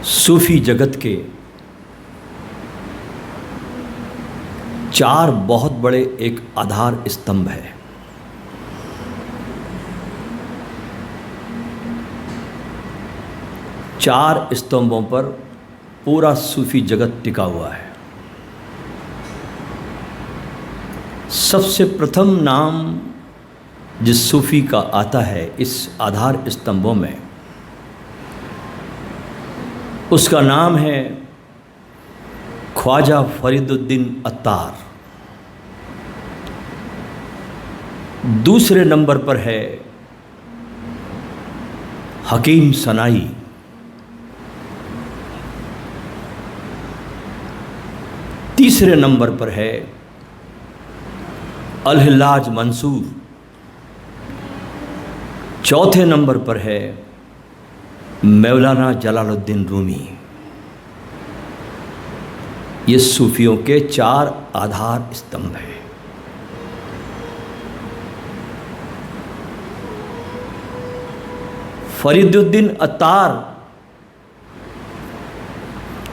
सूफी जगत के चार बहुत बड़े एक आधार स्तंभ है। चार स्तंभों पर पूरा सूफी जगत टिका हुआ है। सबसे प्रथम नाम जिस सूफी का आता है इस आधार स्तंभों में, उसका नाम है ख्वाजा फरीदुद्दीन अत्तार। दूसरे नंबर पर है हकीम सनाई। तीसरे नंबर पर है अल-हिल्लाज मंसूर। चौथे नंबर पर है मौलाना जलालुद्दीन रूमी। ये सूफियों के चार आधार स्तंभ हैं। फरीदुद्दीन अत्तार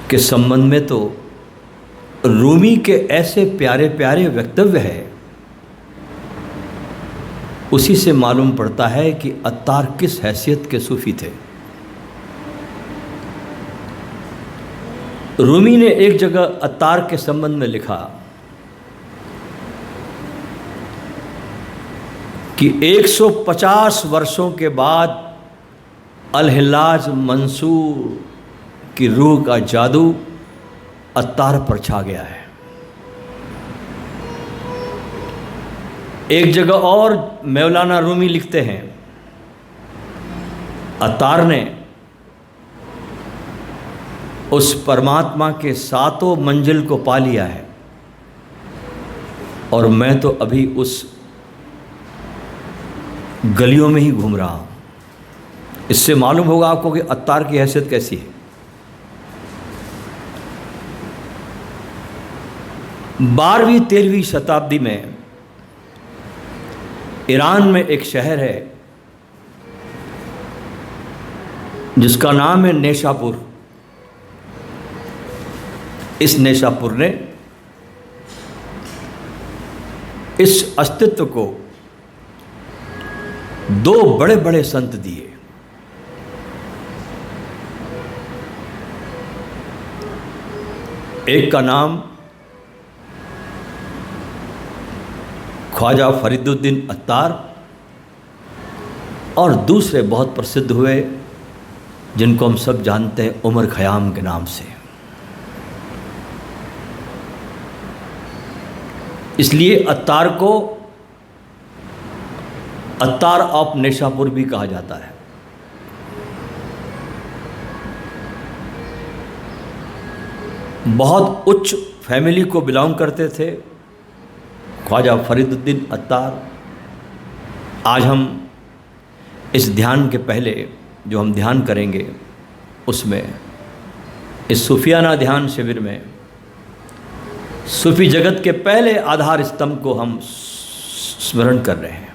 के संबंध में तो रूमी के ऐसे प्यारे प्यारे वक्तव्य है, उसी से मालूम पड़ता है कि अत्तार किस हैसियत के सूफी थे। रूमी ने एक जगह अत्तार के संबंध में लिखा कि 150 वर्षों के बाद अल-हिल्लाज मंसूर की रूह का जादू अत्तार पर छा गया है। एक जगह और मौलाना रूमी लिखते हैं, अत्तार ने उस परमात्मा के सातों मंजिल को पा लिया है और मैं तो अभी उस गलियों में ही घूम रहा हूं। इससे मालूम होगा आपको कि अत्तार की हैसियत कैसी है। 12वीं 13वीं शताब्दी में ईरान में एक शहर है जिसका नाम है नेशापुर। इस नेशापुर ने इस अस्तित्व को दो बड़े बड़े संत दिए। एक का नाम ख्वाजा फरीदुद्दीन अत्तार और दूसरे बहुत प्रसिद्ध हुए जिनको हम सब जानते हैं उमर खयाम के नाम से। इसलिए अत्तार को अत्तार ऑफ नेशापुर भी कहा जाता है। बहुत उच्च फैमिली को बिलोंग करते थे ख्वाजा फरीदुद्दीन अत्तार। आज हम इस ध्यान के पहले जो हम ध्यान करेंगे उसमें इस सूफियाना ध्यान शिविर में सूफी जगत के पहले आधार स्तंभ को हम स्मरण कर रहे हैं।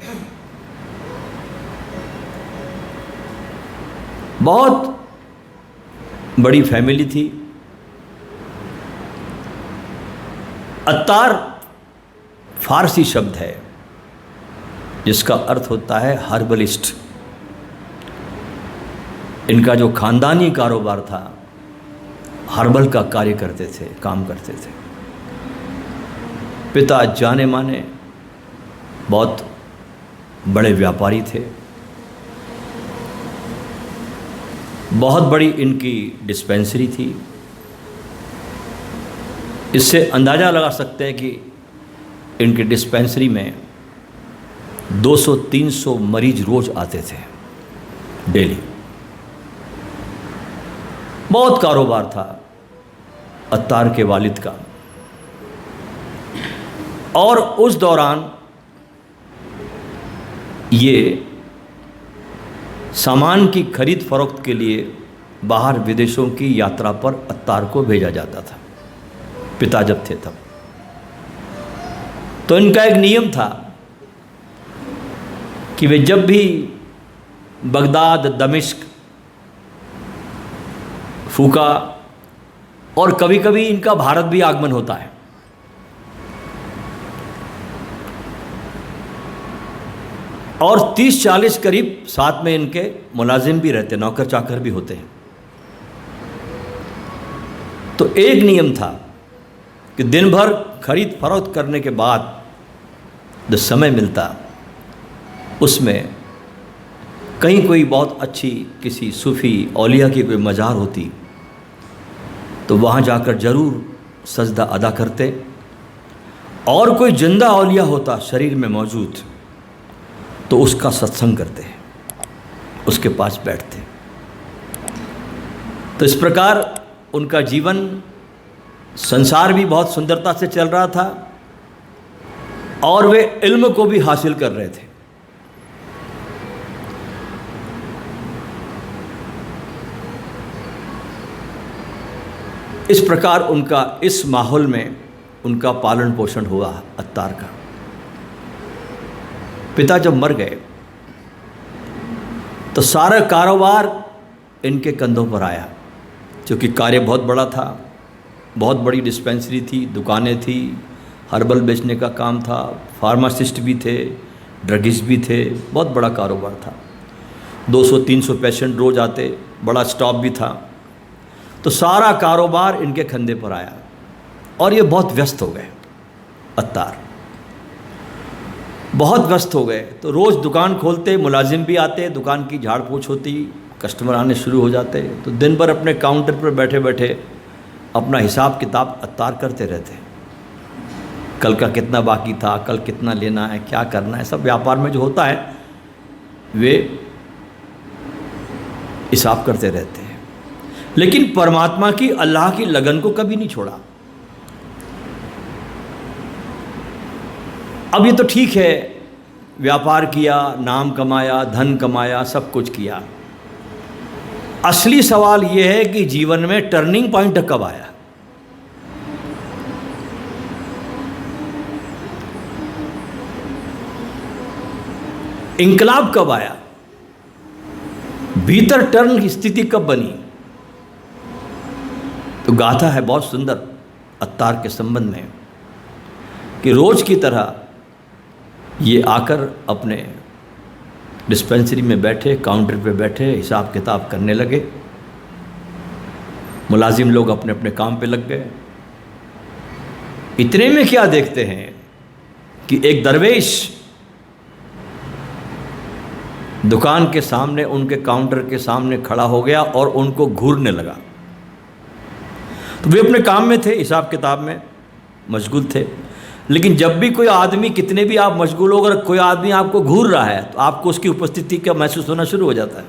बहुत बड़ी फैमिली थी। अत्तार फारसी शब्द है जिसका अर्थ होता है हर्बलिस्ट। इनका जो खानदानी कारोबार था हर्बल का कार्य करते थे, काम करते थे। पिता जाने माने बहुत बड़े व्यापारी थे। बहुत बड़ी इनकी डिस्पेंसरी थी। इससे अंदाज़ा लगा सकते हैं कि इनकी डिस्पेंसरी में 200-300 मरीज रोज आते थे डेली। बहुत कारोबार था अत्तार के वालिद का। और उस दौरान ये सामान की खरीद फरोख्त के लिए बाहर विदेशों की यात्रा पर अत्तार को भेजा जाता था, पिता जब थे तब। तो इनका एक नियम था कि वे जब भी बगदाद, दमिश्क, फूका, और कभी कभी इनका भारत भी आगमन होता है। और 30-40 करीब साथ में इनके मुलाजिम भी रहते, नौकर चाकर भी होते हैं। तो एक नियम था कि दिन भर खरीद फरोख्त करने के बाद जो समय मिलता उसमें कहीं कोई बहुत अच्छी किसी सूफ़ी औलिया की कोई मज़ार होती तो वहाँ जाकर ज़रूर सजदा अदा करते, और कोई जिंदा औलिया होता शरीर में मौजूद तो उसका सत्संग करते, उसके पास बैठते। तो इस प्रकार उनका जीवन, संसार भी बहुत सुंदरता से चल रहा था और वे इल्म को भी हासिल कर रहे थे। इस प्रकार उनका इस माहौल में उनका पालन पोषण हुआ अत्तार का। पिता जब मर गए तो सारा कारोबार इनके कंधों पर आया, क्योंकि कार्य बहुत बड़ा था, बहुत बड़ी डिस्पेंसरी थी, दुकानें थी, हर्बल बेचने का काम था, फार्मासिस्ट भी थे, ड्रगिस्ट भी थे, बहुत बड़ा कारोबार था। 200-300 पेशेंट रोज आते, बड़ा स्टॉक भी था। तो सारा कारोबार इनके कंधे पर आया और ये बहुत व्यस्त हो गए। अत्तार बहुत व्यस्त हो गए, तो रोज़ दुकान खोलते, मुलाजिम भी आते, दुकान की झाड़ पोछ होती, कस्टमर आने शुरू हो जाते। तो दिन भर अपने काउंटर पर बैठे बैठे अपना हिसाब किताब अत्तार करते रहते। कल का कितना बाकी था, कल कितना लेना है, क्या करना है, सब व्यापार में जो होता है वे हिसाब करते रहते हैं। लेकिन परमात्मा की, अल्लाह की लगन को कभी नहीं छोड़ा। अब ये तो ठीक है, व्यापार किया, नाम कमाया, धन कमाया, सब कुछ किया। असली सवाल ये है कि जीवन में टर्निंग पॉइंट कब आया। इंकलाब कब आया, भीतर टर्न की स्थिति कब बनी। तो गाथा है बहुत सुंदर अत्तार के संबंध में कि रोज की तरह ये आकर अपने डिस्पेंसरी में बैठे, काउंटर पे बैठे, हिसाब किताब करने लगे। मुलाजिम लोग अपने अपने काम पे लग गए। इतने में क्या देखते हैं कि एक दरवेश दुकान के सामने, उनके काउंटर के सामने खड़ा हो गया और उनको घूरने लगा। तो वे अपने काम में थे, हिसाब किताब में मशगूल थे। लेकिन जब भी कोई आदमी, कितने भी आप मशगूल हो, अगर कोई आदमी आपको घूर रहा है तो आपको उसकी उपस्थिति का महसूस होना शुरू हो जाता है।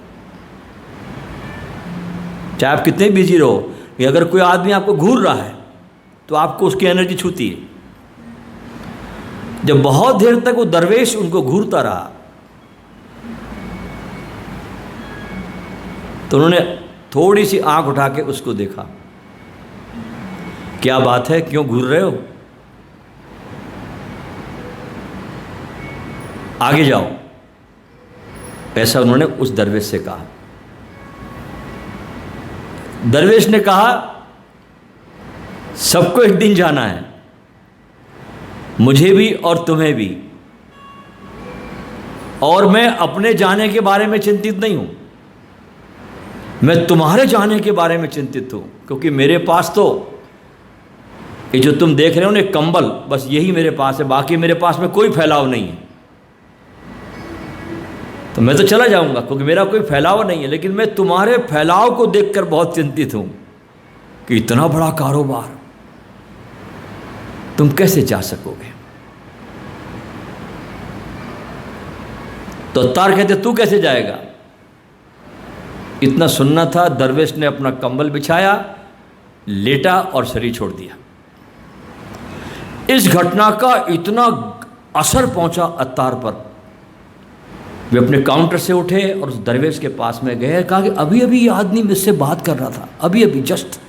चाहे आप कितने बिजी रहो, कि अगर कोई आदमी आपको घूर रहा है तो आपको उसकी एनर्जी छूती है। जब बहुत देर तक वो दरवेश उनको घूरता रहा तो उन्होंने थोड़ी सी आंख उठा के उसको देखा, क्या बात है, क्यों घूर रहे हो, आगे जाओ, ऐसा उन्होंने उस दरवेश से कहा। दरवेश ने कहा, सबको एक दिन जाना है, मुझे भी और तुम्हें भी, और मैं अपने जाने के बारे में चिंतित नहीं हूं, मैं तुम्हारे जाने के बारे में चिंतित हूं। क्योंकि मेरे पास तो ये जो तुम देख रहे हो ना, कंबल, बस यही मेरे पास है, बाकी मेरे पास में कोई फैलाव नहीं है। तो मैं तो चला जाऊंगा क्योंकि मेरा कोई फैलाव नहीं है, लेकिन मैं तुम्हारे फैलाव को देखकर बहुत चिंतित हूं कि इतना बड़ा कारोबार तुम कैसे जा सकोगे। तो अत्तार कहते, तू कैसे जाएगा। इतना सुनना था, दरवेश ने अपना कंबल बिछाया, लेटा और शरीर छोड़ दिया। इस घटना का इतना असर पहुंचा अत्तार पर, वे अपने काउंटर से उठे और उस दरवेश के पास में गए। कहा कि अभी अभी ये आदमी मुझसे बात कर रहा था, अभी अभी जस्ट,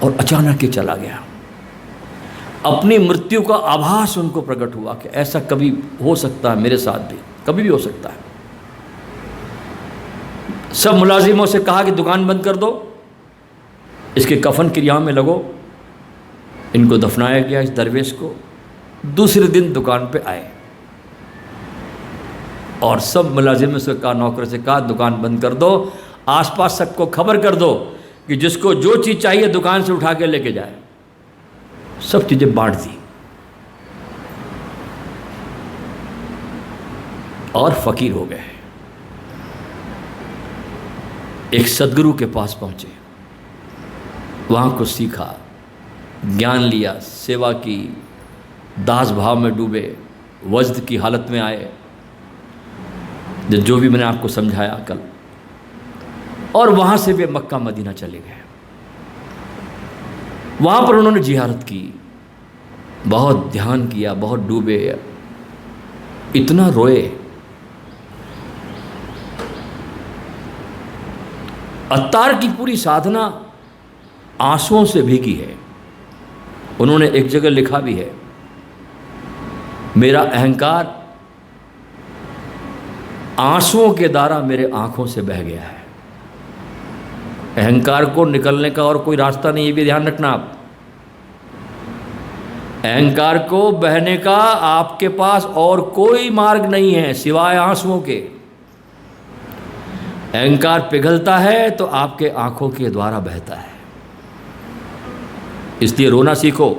और अचानक ही चला गया। अपनी मृत्यु का आभास उनको प्रकट हुआ कि ऐसा कभी हो सकता है, मेरे साथ भी कभी भी हो सकता है। सब मुलाजिमों से कहा कि दुकान बंद कर दो, इसके कफन क्रिया में लगो। इनको दफनाया गया, इस दरवेश को। दूसरे दिन दुकान पे आए और सब मुलाजिमों से कहा, नौकर से कहा, दुकान बंद कर दो, आसपास सबको खबर कर दो कि जिसको जो चीज़ चाहिए दुकान से उठा के लेके जाए। सब चीज़ें बांट दी और फकीर हो गए। एक सदगुरु के पास पहुंचे, वहाँ कुछ सीखा, ज्ञान लिया, सेवा की, दास भाव में डूबे, वज्द की हालत में आए, जो भी मैंने आपको समझाया कल। और वहाँ से वे मक्का मदीना चले गए। वहाँ पर उन्होंने जियारत की, बहुत ध्यान किया, बहुत डूबे, इतना रोए। अत्तार की पूरी साधना आंसुओं से भीगी है। उन्होंने एक जगह लिखा भी है, मेरा अहंकार आंसुओं के द्वारा मेरे आंखों से बह गया है। अहंकार को निकलने का और कोई रास्ता नहीं, ये भी ध्यान रखना आप। अहंकार को बहने का आपके पास और कोई मार्ग नहीं है सिवाय आंसुओं के। अहंकार पिघलता है तो आपके आंखों के द्वारा बहता है। इसलिए रोना सीखो,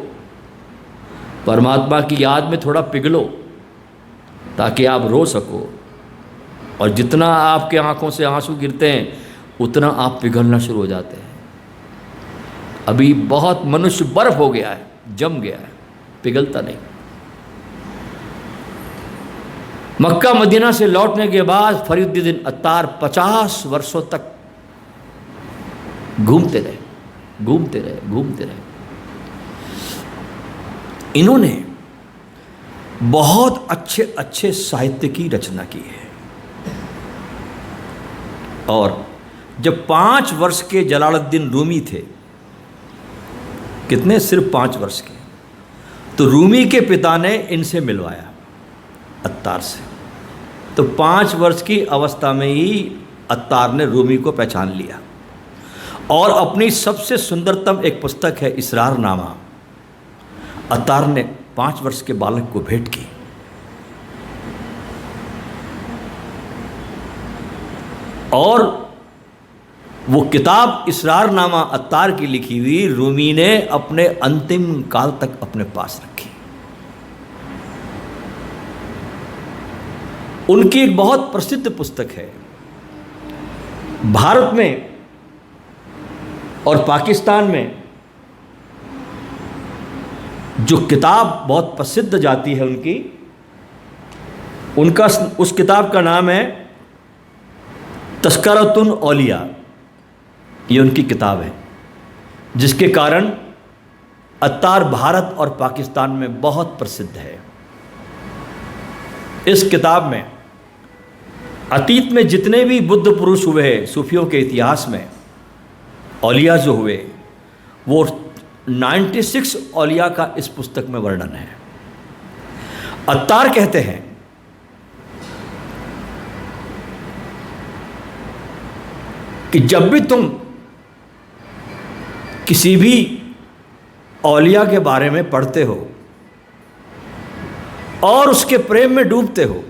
परमात्मा की याद में थोड़ा पिघलो ताकि आप रो सको। और जितना आपके आंखों से आंसू गिरते हैं उतना आप पिघलना शुरू हो जाते हैं। अभी बहुत मनुष्य बर्फ हो गया है, जम गया है, पिघलता नहीं। मक्का मदीना से लौटने के बाद फरीदुद्दीन अत्तार 50 वर्षों तक घूमते रहे, घूमते रहे, घूमते रहे। इन्होंने बहुत अच्छे अच्छे साहित्य की रचना की है। और जब 5 वर्ष के जलालुद्दीन रूमी थे, कितने, सिर्फ 5 वर्ष के, तो रूमी के पिता ने इनसे मिलवाया अत्तार से। तो 5 वर्ष की अवस्था में ही अत्तार ने रूमी को पहचान लिया और अपनी सबसे सुंदरतम एक पुस्तक है इसरारनामा, अत्तार ने 5 वर्ष के बालक को भेंट की। और वो किताब इसरारनामा अत्तार की लिखी हुई रूमी ने अपने अंतिम काल तक अपने पास रखी। उनकी एक बहुत प्रसिद्ध पुस्तक है। भारत में और पाकिस्तान में जो किताब बहुत प्रसिद्ध जाती है उनका उस किताब का नाम है तस्करतुन औलिया। ये उनकी किताब है, जिसके कारण अत्तार भारत और पाकिस्तान में बहुत प्रसिद्ध है। इस किताब में अतीत में जितने भी बुद्ध पुरुष हुए सूफियों के इतिहास में, औलिया जो हुए, वो 96 औलिया का इस पुस्तक में वर्णन है। अत्तार कहते हैं कि जब भी तुम किसी भी औलिया के बारे में पढ़ते हो और उसके प्रेम में डूबते हो,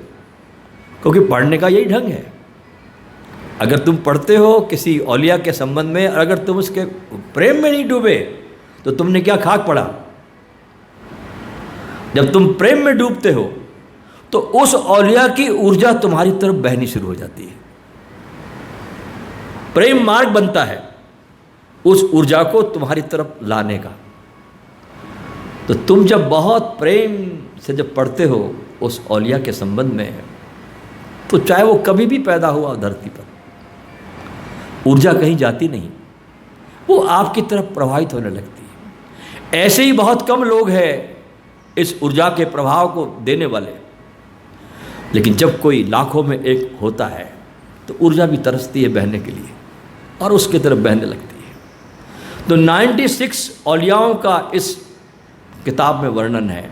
क्योंकि पढ़ने का यही ढंग है, अगर तुम पढ़ते हो किसी औलिया के संबंध में, अगर तुम उसके प्रेम में नहीं डूबे तो तुमने क्या खाक पड़ा। जब तुम प्रेम में डूबते हो तो उस औलिया की ऊर्जा तुम्हारी तरफ बहनी शुरू हो जाती है। प्रेम मार्ग बनता है उस ऊर्जा को तुम्हारी तरफ लाने का। तो तुम जब बहुत प्रेम से जब पढ़ते हो उस औलिया के संबंध में, तो चाहे वो कभी भी पैदा हुआ धरती पर, ऊर्जा कहीं जाती नहीं, वो आपकी तरफ प्रवाहित होने लगती है। ऐसे ही बहुत कम लोग हैं इस ऊर्जा के प्रभाव को देने वाले, लेकिन जब कोई लाखों में एक होता है तो ऊर्जा भी तरसती है बहने के लिए और उसकी तरफ बहने लगती है। तो 96 औलियाओं का इस किताब में वर्णन है।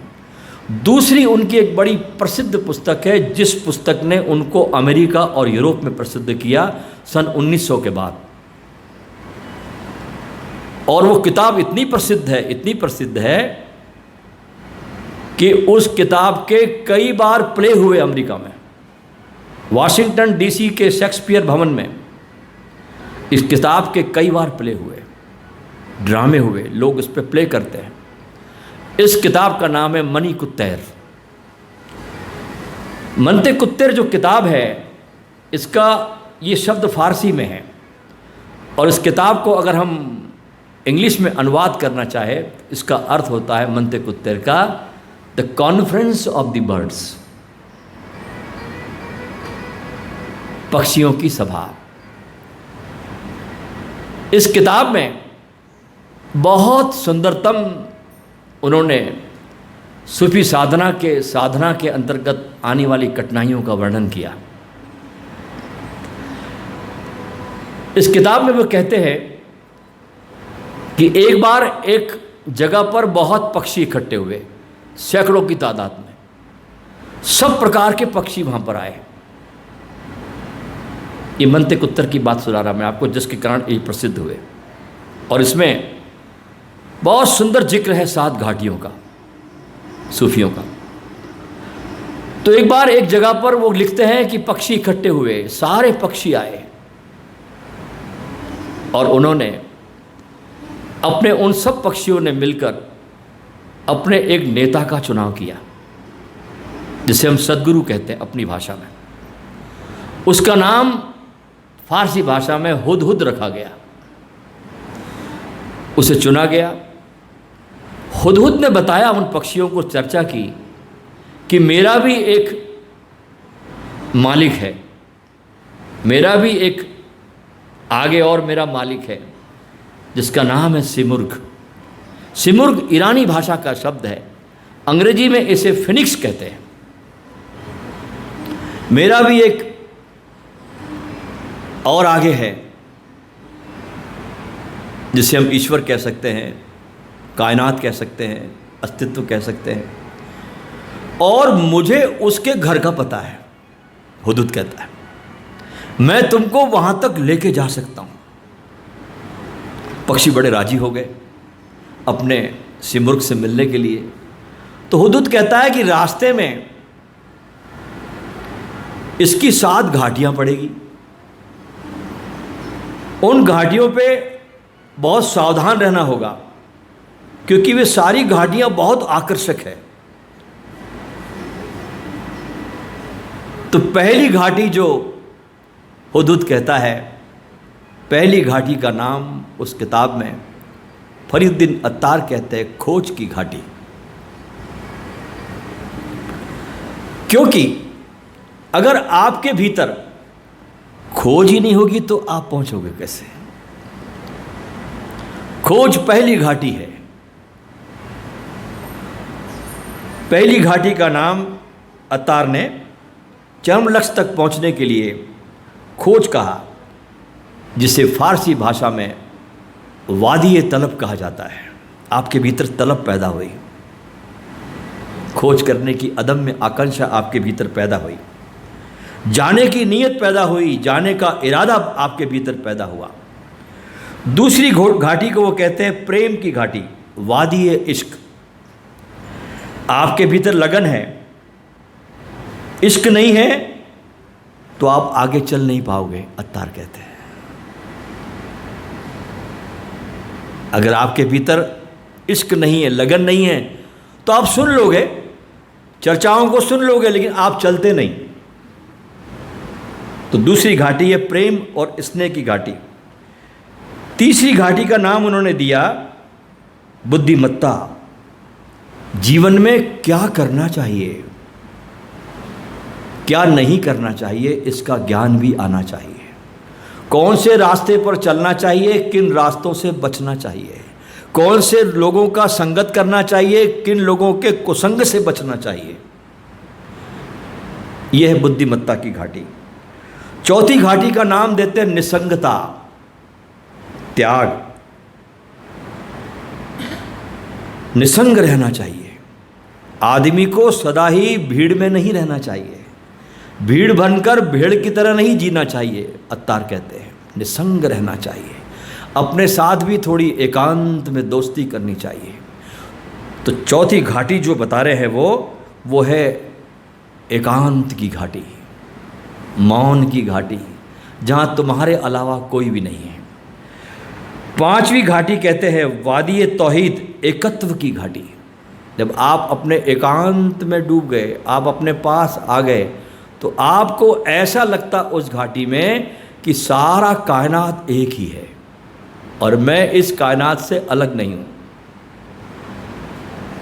दूसरी उनकी एक बड़ी प्रसिद्ध पुस्तक है, जिस पुस्तक ने उनको अमेरिका और यूरोप में प्रसिद्ध किया सन 1900 के बाद। और वो किताब इतनी प्रसिद्ध है कि उस किताब के कई बार प्ले हुए अमेरिका में। वाशिंगटन डीसी के शेक्सपियर भवन में इस किताब के कई बार प्ले हुए, ड्रामे हुए, लोग इस पर प्ले करते हैं। इस किताब का नाम है मनी कुत्तेर। मनते कुत्तेर जो किताब है, इसका ये शब्द फारसी में है, और इस किताब को अगर हम इंग्लिश में अनुवाद करना चाहे, इसका अर्थ होता है मनते कुत्तेर का the conference of the birds, पक्षियों की सभा। इस किताब में बहुत सुंदरतम उन्होंने सूफी साधना के अंतर्गत आने वाली कठिनाइयों का वर्णन किया। इस किताब में वो कहते हैं कि एक बार एक जगह पर बहुत पक्षी इकट्ठे हुए, सैकड़ों की तादाद में, सब प्रकार के पक्षी वहां पर आए। ये मनते कुत्तर की बात सुना रहा मैं आपको, जिसके कारण ये प्रसिद्ध हुए। और इसमें बहुत सुंदर जिक्र है 7 घाटियों का, सूफियों का। तो एक बार एक जगह पर वो लिखते हैं कि पक्षी इकट्ठे हुए, सारे पक्षी आए, और उन्होंने अपने उन सब पक्षियों ने मिलकर अपने एक नेता का चुनाव किया, जिसे हम सदगुरु कहते हैं अपनी भाषा में। उसका नाम फारसी भाषा में हुदहुद रखा गया। उसे चुना गया। हुदहुद ने बताया, उन पक्षियों को चर्चा की कि मेरा भी एक मालिक है, मेरा भी एक आगे और मेरा मालिक है, जिसका नाम है सिमुर्ग। सिमुर्ग ईरानी भाषा का शब्द है, अंग्रेजी में इसे फिनिक्स कहते हैं। मेरा भी एक और आगे है, जिसे हम ईश्वर कह सकते हैं, कायनात कह सकते हैं, अस्तित्व कह सकते हैं, और मुझे उसके घर का पता है। हुदहुद कहता है, मैं तुमको वहां तक लेके जा सकता हूं। पक्षी बड़े राजी हो गए अपने सिमुर्ग से मिलने के लिए। तो हुदहुद कहता है कि रास्ते में इसकी 7 घाटियां पड़ेगी, उन घाटियों पे बहुत सावधान रहना होगा, क्योंकि वे सारी घाटियां बहुत आकर्षक है। तो पहली घाटी जो हुदहुद कहता है, पहली घाटी का नाम उस किताब में फरीदुद्दीन अत्तार कहते हैं खोज की घाटी। क्योंकि अगर आपके भीतर खोज ही नहीं होगी तो आप पहुंचोगे कैसे? खोज पहली घाटी है। पहली घाटी का नाम अत्तार ने चरम लक्ष्य तक पहुंचने के लिए खोज कहा, जिसे फारसी भाषा में वादी तलब कहा जाता है। आपके भीतर तलब पैदा हुई, खोज करने की अदम्य आकांक्षा आपके भीतर पैदा हुई, जाने की नीयत पैदा हुई, जाने का इरादा आपके भीतर पैदा हुआ। दूसरी घाटी को वो कहते हैं प्रेम की घाटी, वादी इश्क। आपके भीतर लगन है, इश्क नहीं है तो आप आगे चल नहीं पाओगे, अत्तार कहते हैं। अगर आपके भीतर इश्क नहीं है, लगन नहीं है, तो आप सुन लोगे, चर्चाओं को सुन लोगे, लेकिन आप चलते नहीं। तो दूसरी घाटी है प्रेम और स्नेह की घाटी। तीसरी घाटी का नाम उन्होंने दिया बुद्धिमत्ता। जीवन में क्या करना चाहिए, क्या नहीं करना चाहिए, इसका ज्ञान भी आना चाहिए। कौन से रास्ते पर चलना चाहिए, किन रास्तों से बचना चाहिए, कौन से लोगों का संगत करना चाहिए, किन लोगों के कुसंग से बचना चाहिए। यह है बुद्धिमत्ता की घाटी। चौथी घाटी का नाम देते हैं निसंगता, त्याग। निसंग रहना चाहिए, आदमी को सदा ही भीड़ में नहीं रहना चाहिए, भीड़ बनकर भेड़ की तरह नहीं जीना चाहिए। अत्तार कहते हैं निसंग रहना चाहिए, अपने साथ भी थोड़ी एकांत में दोस्ती करनी चाहिए। तो चौथी घाटी जो बता रहे हैं वो है एकांत की घाटी, मौन की घाटी, जहाँ तुम्हारे अलावा कोई भी नहीं है। पांचवी घाटी कहते हैं वादी तौहीद, एकत्व की घाटी। जब आप अपने एकांत में डूब गए, आप अपने पास आ गए, तो आपको ऐसा लगता उस घाटी में कि सारा कायनात एक ही है और मैं इस कायनात से अलग नहीं हूँ,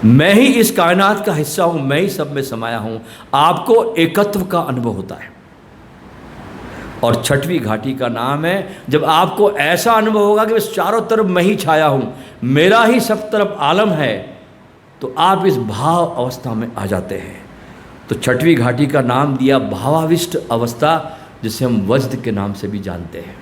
मैं ही इस कायनात का हिस्सा हूँ, मैं ही सब में समाया हूँ। आपको एकत्व का अनुभव होता है। और छठवीं घाटी का नाम है जब आपको ऐसा अनुभव होगा कि बस चारों तरफ मैं ही छाया हूँ, मेरा ही सब तरफ आलम है, तो आप इस भाव अवस्था में आ जाते हैं। तो छठवीं घाटी का नाम दिया भावाविष्ट अवस्था, जिसे हम वज्द के नाम से भी जानते हैं।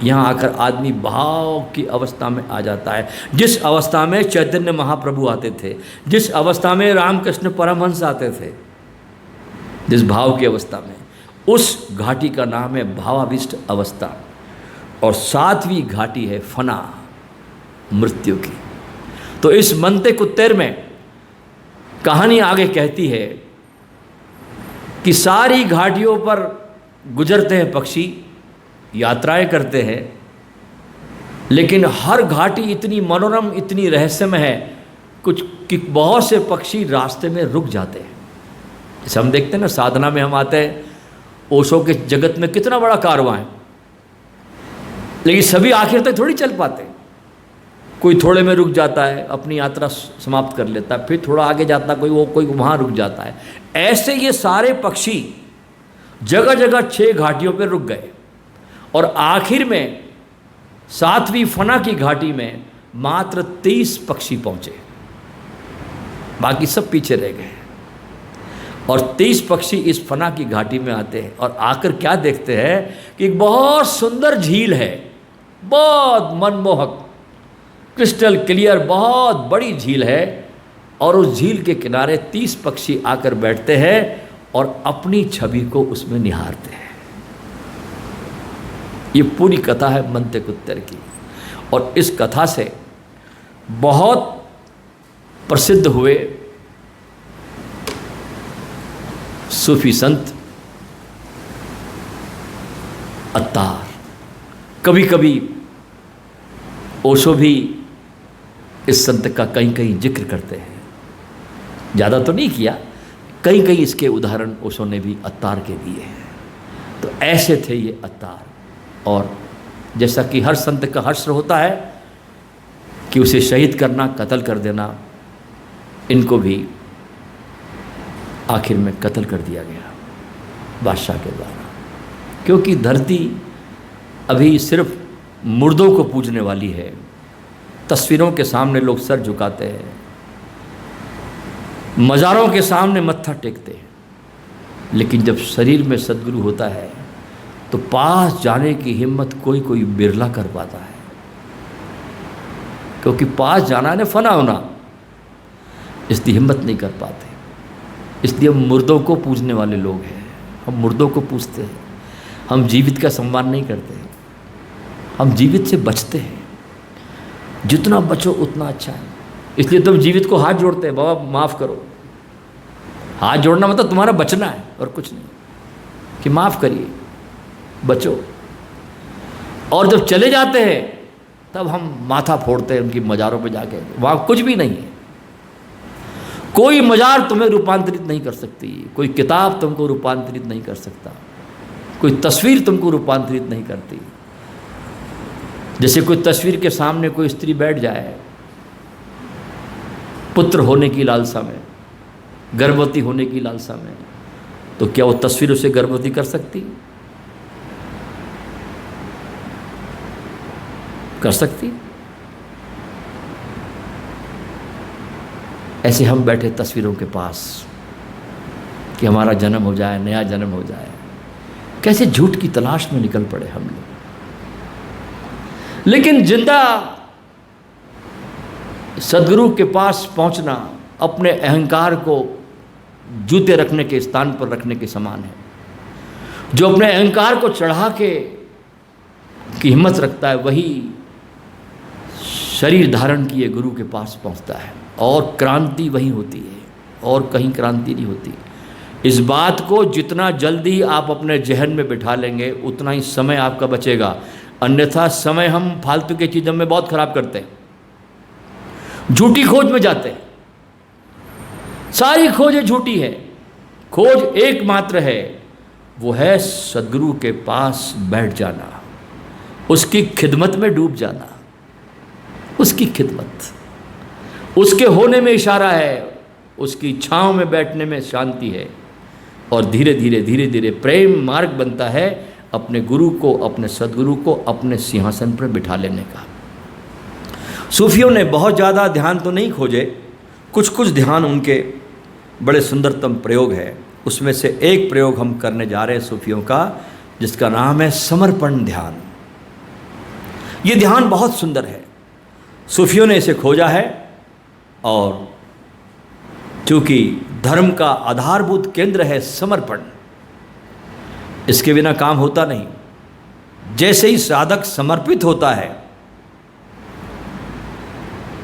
यहाँ आकर आदमी भाव की अवस्था में आ जाता है, जिस अवस्था में चैतन्य महाप्रभु आते थे, जिस अवस्था में रामकृष्ण परमहंस आते थे, जिस भाव की अवस्था में, उस घाटी का नाम है भावाविष्ट अवस्था। और सातवीं घाटी है फना, मृत्यु की। तो इस मनते कुत्तेर में कहानी आगे कहती है कि सारी घाटियों पर गुजरते हैं पक्षी, यात्राएं करते हैं, लेकिन हर घाटी इतनी मनोरम, इतनी रहस्यमय है कुछ कि बहुत से पक्षी रास्ते में रुक जाते हैं। जैसे हम देखते हैं ना, साधना में हम आते हैं, ओशो के जगत में कितना बड़ा कारवां है, लेकिन सभी आखिर तक थोड़ी चल पाते। कोई थोड़े में रुक जाता है, अपनी यात्रा समाप्त कर लेता है, फिर थोड़ा आगे जाता है, कोई वहाँ रुक जाता है। ऐसे ये सारे पक्षी जगह जगह 6 घाटियों पर रुक गए और आखिर में 7वीं फना की घाटी में मात्र 30 पक्षी पहुँचे, बाकी सब पीछे रह गए। और 30 पक्षी इस फना की घाटी में आते हैं और आकर क्या देखते हैं कि एक बहुत सुंदर झील है, बहुत मनमोहक, क्रिस्टल क्लियर, बहुत बड़ी झील है। और उस झील के किनारे 30 पक्षी आकर बैठते हैं और अपनी छवि को उसमें निहारते हैं। ये पूरी कथा है मनते कुत्तेर की। और इस कथा से बहुत प्रसिद्ध हुए सूफी संत अत्तार। कभी कभी ओशो भी इस संत का कहीं कहीं जिक्र करते हैं, ज़्यादा तो नहीं किया, कहीं कहीं इसके उदाहरण ओशो ने भी अत्तार के दिए हैं। तो ऐसे थे ये अत्तार। और जैसा कि हर संत का हश्र होता है कि उसे शहीद करना, कत्ल कर देना, इनको भी आखिर में कत्ल कर दिया गया बादशाह के द्वारा, क्योंकि धरती अभी सिर्फ मुर्दों को पूजने वाली है। तस्वीरों के सामने लोग सर झुकाते हैं, मज़ारों के सामने मत्था टेकते हैं, लेकिन जब शरीर में सद्गुरु होता है तो पास जाने की हिम्मत कोई कोई बिरला कर पाता है, क्योंकि पास जाना है फना होना, इसलिए हिम्मत नहीं कर पाते। इसलिए हम मुर्दों को पूजने वाले लोग हैं, हम मुर्दों को पूजते हैं, हम जीवित का सम्मान नहीं करते, हम जीवित से बचते हैं। जितना बचो उतना अच्छा है। इसलिए तुम जीवित को हाथ जोड़ते हैं, बाबा माफ़ करो। हाथ जोड़ना मतलब तुम्हारा बचना है और कुछ नहीं, कि माफ़ करिए, बचो। और जब चले जाते हैं तब हम माथा फोड़ते हैं उनकी मज़ारों पे जाके, वहाँ कुछ भी नहीं है। कोई मज़ार तुम्हें रूपांतरित नहीं कर सकती, कोई किताब तुमको रूपांतरित नहीं कर सकता, कोई तस्वीर तुमको रूपांतरित नहीं करती। जैसे कोई तस्वीर के सामने कोई स्त्री बैठ जाए पुत्र होने की लालसा में, गर्भवती होने की लालसा में, तो क्या वो तस्वीर उसे गर्भवती कर सकती? कर सकती? ऐसे हम बैठे तस्वीरों के पास कि हमारा जन्म हो जाए, नया जन्म हो जाए। कैसे झूठ की तलाश में निकल पड़े हम लोग। लेकिन जिंदा सदगुरु के पास पहुंचना, अपने अहंकार को जूते रखने के स्थान पर रखने के समान है। जो अपने अहंकार को चढ़ा के की हिम्मत रखता है वही शरीर धारण किए गुरु के पास पहुंचता है, और क्रांति वही होती है, और कहीं क्रांति नहीं होती। इस बात को जितना जल्दी आप अपने जहन में बिठा लेंगे उतना ही समय आपका बचेगा, अन्यथा समय हम फालतू की चीज़ों में बहुत खराब करते हैं, झूठी खोज में जाते हैं। सारी खोजें झूठी है, खोज एकमात्र है, वो है सद्गुरु के पास बैठ जाना, उसकी खिदमत में डूब जाना। उसकी खिदमत, उसके होने में इशारा है, उसकी छांव में बैठने में शांति है, और धीरे धीरे धीरे धीरे प्रेम मार्ग बनता है अपने गुरु को, अपने सद्गुरु को अपने सिंहासन पर बिठा लेने का। सूफियों ने बहुत ज़्यादा ध्यान तो नहीं खोजे, कुछ कुछ ध्यान उनके बड़े सुंदरतम प्रयोग है। उसमें से एक प्रयोग हम करने जा रहे हैं सूफियों का, जिसका नाम है समर्पण ध्यान। ये ध्यान बहुत सुंदर है, सूफियों ने इसे खोजा है, और चूँकि धर्म का आधारभूत केंद्र है समर्पण, इसके बिना काम होता नहीं। जैसे ही साधक समर्पित होता है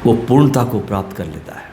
वो पूर्णता को प्राप्त कर लेता है।